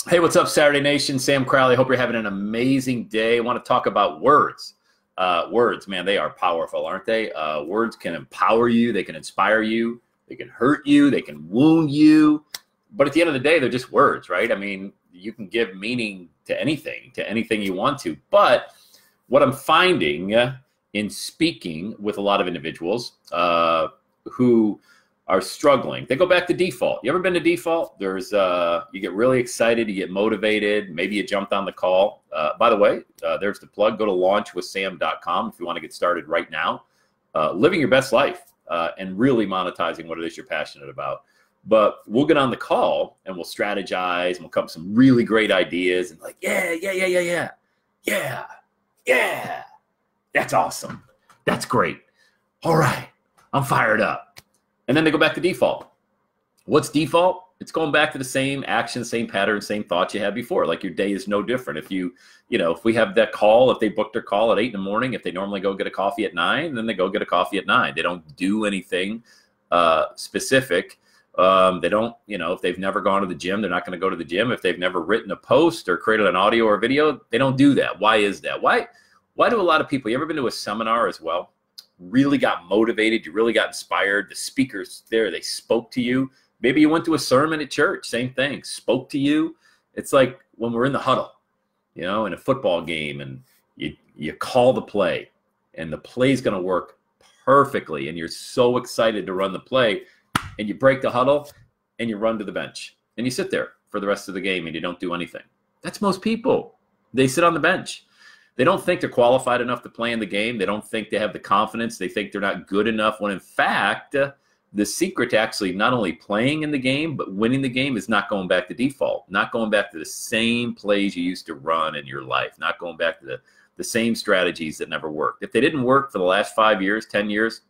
Hey, what's up, Saturday Nation? Sam Crowley. Hope you're having an amazing day. I want to talk about words. Words, man, they are powerful, aren't they? Words can empower you. They can inspire you. They can hurt you. They can wound you. But at the end of the day, they're just words, right? I mean, you can give meaning to anything you want to. But what I'm finding in speaking with a lot of individuals who are struggling, they go back to default. You ever been to default? There's you get really excited, you get motivated, maybe you jumped on the call. By the way, there's the plug. Go to launchwithsam.com if you want to get started right now. Living your best life and really monetizing what it is you're passionate about. But we'll get on the call and we'll strategize and we'll come up with some really great ideas and like, yeah. That's awesome. That's great. All right, I'm fired up. And then they go back to default. What's default? It's going back to the same action, same pattern, same thoughts you had before. Like your day is no different. If if we have that call, if they booked their call at 8 in the morning, if they normally go get a coffee at 9, then they go get a coffee at 9. They don't do anything specific. They don't, if they've never gone to the gym, they're not going to go to the gym. If they've never written a post or created an audio or video, they don't do that. Why is that? Why do a lot of people, you ever been to a seminar as well? Really got motivated, you really got inspired, the speakers there, they spoke to you. Maybe you went to a sermon at church, same thing, spoke to you. It's like when we're in the huddle, in a football game, and you call the play, and the play's going to work perfectly, and you're so excited to run the play, and you break the huddle, and you run to the bench, and you sit there for the rest of the game, and you don't do anything. That's most people. They sit on the bench. They don't think they're qualified enough to play in the game. They don't think they have the confidence. They think they're not good enough, when in fact, the secret to actually not only playing in the game, but winning the game is not going back to default, not going back to the same plays you used to run in your life, not going back to the same strategies that never worked. If they didn't work for the last 5 years, 10 years,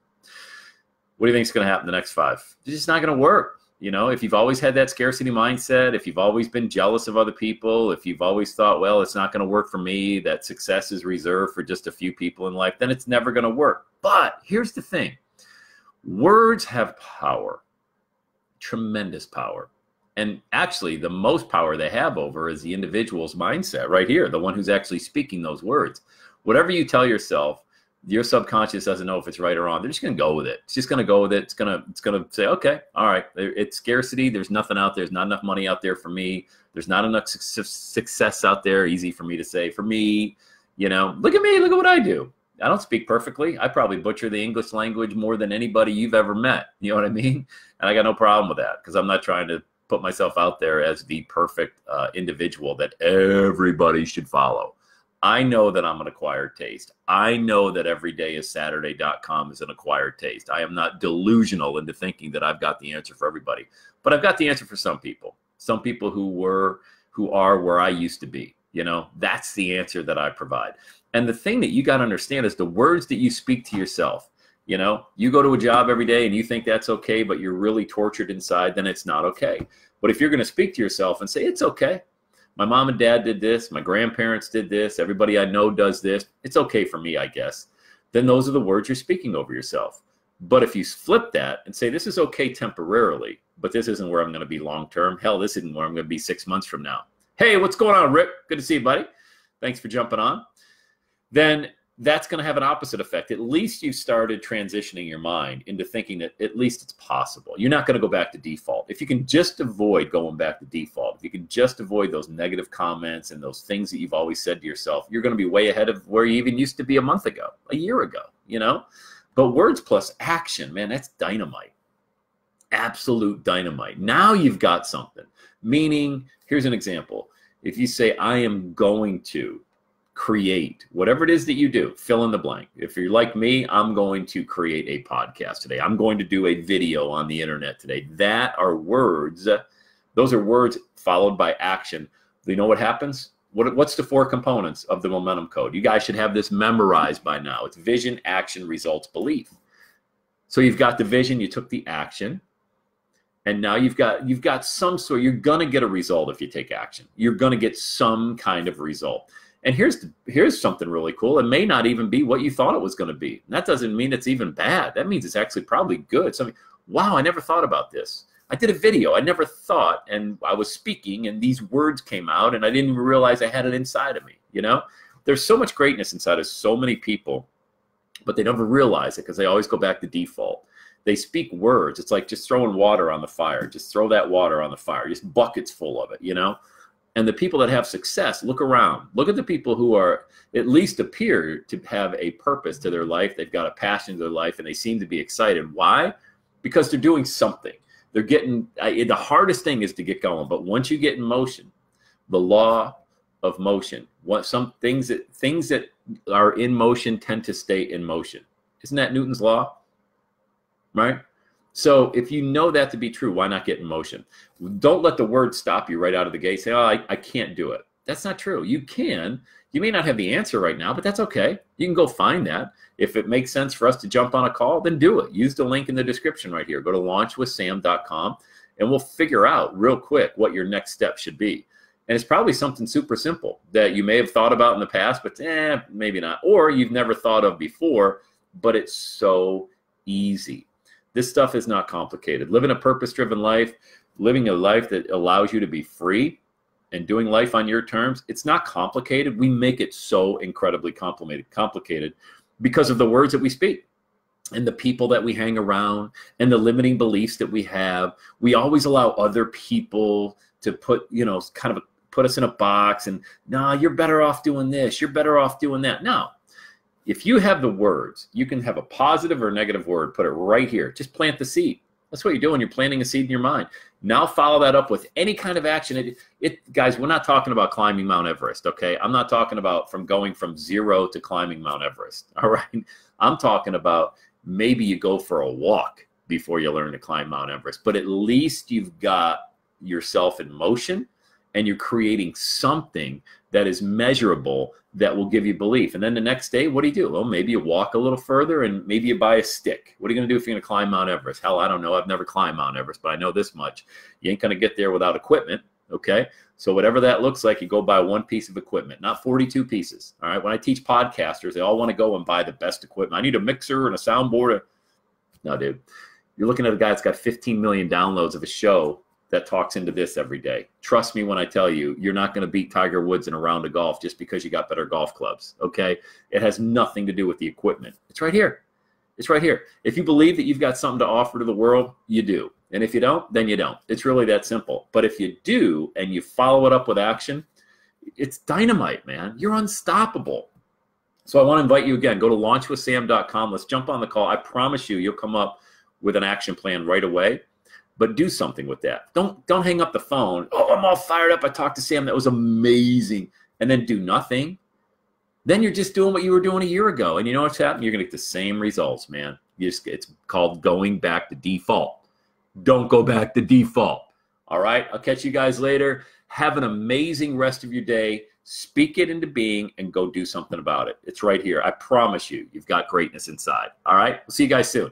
what do you think is going to happen the next 5? It's just not going to work. If you've always had that scarcity mindset, if you've always been jealous of other people, if you've always thought, well, it's not going to work for me, that success is reserved for just a few people in life, then it's never going to work. But here's the thing. Words have power, tremendous power. And actually, the most power they have over is the individual's mindset right here, the one who's actually speaking those words. Whatever you tell yourself, your subconscious doesn't know if it's right or wrong. They're just going to go with it. It's just going to go with it. It's going to say, okay, all right, it's scarcity. There's nothing out there. There's not enough money out there for me. There's not enough success out there. Easy for me to say. For me, look at me. Look at what I do. I don't speak perfectly. I probably butcher the English language more than anybody you've ever met. You know what I mean? And I got no problem with that because I'm not trying to put myself out there as the perfect individual that everybody should follow. I know that I'm an acquired taste. I know that everydayissaturday.com is an acquired taste. I am not delusional into thinking that I've got the answer for everybody, but I've got the answer for some people who are where I used to be. That's the answer that I provide. And the thing that you got to understand is the words that you speak to yourself. You go to a job every day and you think that's okay, but you're really tortured inside, then it's not okay. But if you're going to speak to yourself and say, it's okay. My mom and dad did this. My grandparents did this. Everybody I know does this. It's okay for me, I guess. Then those are the words you're speaking over yourself. But if you flip that and say, this is okay temporarily, but this isn't where I'm going to be long term. Hell, this isn't where I'm going to be 6 months from now. Hey, what's going on, Rick? Good to see you, buddy. Thanks for jumping on. Then that's going to have an opposite effect. At least you started transitioning your mind into thinking that at least it's possible. You're not going to go back to default. If you can just avoid going back to default, if you can just avoid those negative comments and those things that you've always said to yourself, you're going to be way ahead of where you even used to be a month ago, a year ago, But words plus action, man, that's dynamite. Absolute dynamite. Now you've got something. Meaning, here's an example. If you say, I am going to create whatever it is that you do, fill in the blank. If you're like me, I'm going to create a podcast today. I'm going to do a video on the internet today. That are words. Those are words followed by action. You know what happens? What's the 4 components of the momentum code? You guys should have this memorized by now. It's vision, action, results, belief. So you've got the vision, you took the action, and now you've got some sort. You're going to get a result if you take action. You're going to get some kind of result. And here's something really cool. It may not even be what you thought it was going to be. And that doesn't mean it's even bad. That means it's actually probably good. So, wow, I never thought about this. I did a video. I never thought, and I was speaking, and these words came out, and I didn't even realize I had it inside of me, you know? There's so much greatness inside of so many people, but they never realize it because they always go back to default. They speak words. It's like just throwing water on the fire. Just throw that water on the fire, just buckets full of it, you know? And the people that have success, look around. Look at the people who are at least appear to have a purpose to their life. They've got a passion to their life, and they seem to be excited. Why? Because they're doing something. They're getting, the hardest thing is to get going. But once you get in motion, the law of motion, some things that are in motion tend to stay in motion. Isn't that Newton's law? Right? So if you know that to be true, why not get in motion? Don't let the word stop you right out of the gate. Say, oh, I can't do it. That's not true. You can. You may not have the answer right now, but that's okay. You can go find that. If it makes sense for us to jump on a call, then do it. Use the link in the description right here. Go to launchwithsam.com, and we'll figure out real quick what your next step should be. And it's probably something super simple that you may have thought about in the past, but maybe not. Or you've never thought of before, but it's so easy. This stuff is not complicated. Living a purpose-driven life, living a life that allows you to be free and doing life on your terms, it's not complicated. We make it so incredibly complicated because of the words that we speak and the people that we hang around and the limiting beliefs that we have. We always allow other people to put us in a box and, nah, you're better off doing this. You're better off doing that. No. If you have the words, you can have a positive or negative word, put it right here. Just plant the seed. That's what you're doing. You're planting a seed in your mind. Now follow that up with any kind of action. Guys, we're not talking about climbing Mount Everest, okay? I'm not talking about going from zero to climbing Mount Everest, all right? I'm talking about maybe you go for a walk before you learn to climb Mount Everest, but at least you've got yourself in motion and you're creating something that is measurable that will give you belief. And then the next day, what do? Well, maybe you walk a little further and maybe you buy a stick. What are you going to do if you're going to climb Mount Everest? Hell, I don't know. I've never climbed Mount Everest, but I know this much. You ain't going to get there without equipment, okay? So whatever that looks like, you go buy one piece of equipment, not 42 pieces, all right? When I teach podcasters, they all want to go and buy the best equipment. I need a mixer and a soundboard. No, dude. You're looking at a guy that's got 15 million downloads of a show that talks into this every day. Trust me when I tell you, you're not going to beat Tiger Woods in a round of golf just because you got better golf clubs, okay? It has nothing to do with the equipment. It's right here. It's right here. If you believe that you've got something to offer to the world, you do. And if you don't, then you don't. It's really that simple. But if you do and you follow it up with action, it's dynamite, man. You're unstoppable. So I want to invite you again. Go to launchwithsam.com. Let's jump on the call. I promise you'll come up with an action plan right away. But do something with that. Don't hang up the phone. Oh, I'm all fired up. I talked to Sam. That was amazing. And then do nothing. Then you're just doing what you were doing a year ago. And you know what's happening? You're going to get the same results, man. It's called going back to default. Don't go back to default. All right? I'll catch you guys later. Have an amazing rest of your day. Speak it into being and go do something about it. It's right here. I promise you, you've got greatness inside. All right? We'll see you guys soon.